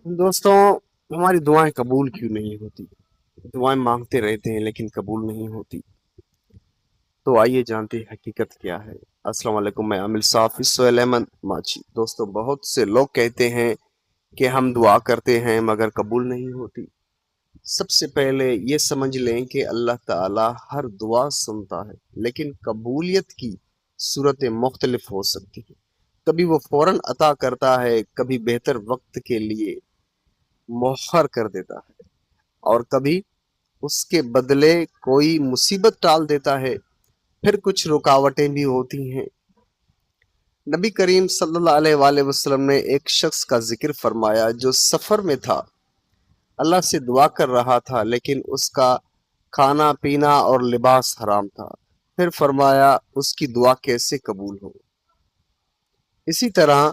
دوستوں، ہماری دعائیں قبول کیوں نہیں ہوتی؟ دعائیں مانگتے رہتے ہیں لیکن قبول نہیں ہوتی۔ تو آئیے جانتے ہیں حقیقت کیا ہے۔ السلام علیکم، میں عامل صافی سہیل احمد ماچھی۔ دوستوں، بہت سے لوگ کہتے ہیں کہ ہم دعا کرتے ہیں مگر قبول نہیں ہوتی۔ سب سے پہلے یہ سمجھ لیں کہ اللہ تعالی ہر دعا سنتا ہے، لیکن قبولیت کی صورتیں مختلف ہو سکتی ہیں۔ کبھی وہ فوراً عطا کرتا ہے، کبھی بہتر وقت کے لیے مؤخر کر دیتا ہے، اور کبھی اس کے بدلے کوئی مصیبت ٹال دیتا ہے۔ پھر کچھ رکاوٹیں بھی ہوتی ہیں۔ نبی کریم صلی اللہ علیہ وآلہ وسلم نے ایک شخص کا ذکر فرمایا جو سفر میں تھا، اللہ سے دعا کر رہا تھا، لیکن اس کا کھانا پینا اور لباس حرام تھا۔ پھر فرمایا اس کی دعا کیسے قبول ہو؟ اسی طرح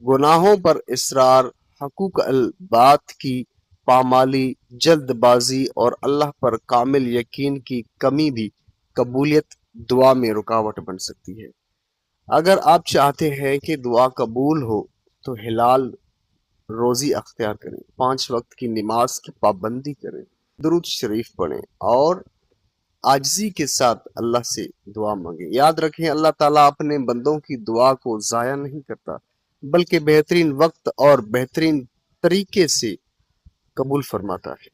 گناہوں پر اصرار، حقوق البات کی پامالی، جلد بازی اور اللہ پر کامل یقین کی کمی بھی قبولیت دعا میں رکاوٹ بن سکتی ہے۔ اگر آپ چاہتے ہیں کہ دعا قبول ہو تو حلال روزی اختیار کریں، 5 وقت کی نماز کی پابندی کریں، درود شریف پڑھیں اور عاجزی کے ساتھ اللہ سے دعا مانگیں۔ یاد رکھیں، اللہ تعالیٰ اپنے بندوں کی دعا کو ضائع نہیں کرتا، بلکہ بہترین وقت اور بہترین طریقے سے قبول فرماتا ہے۔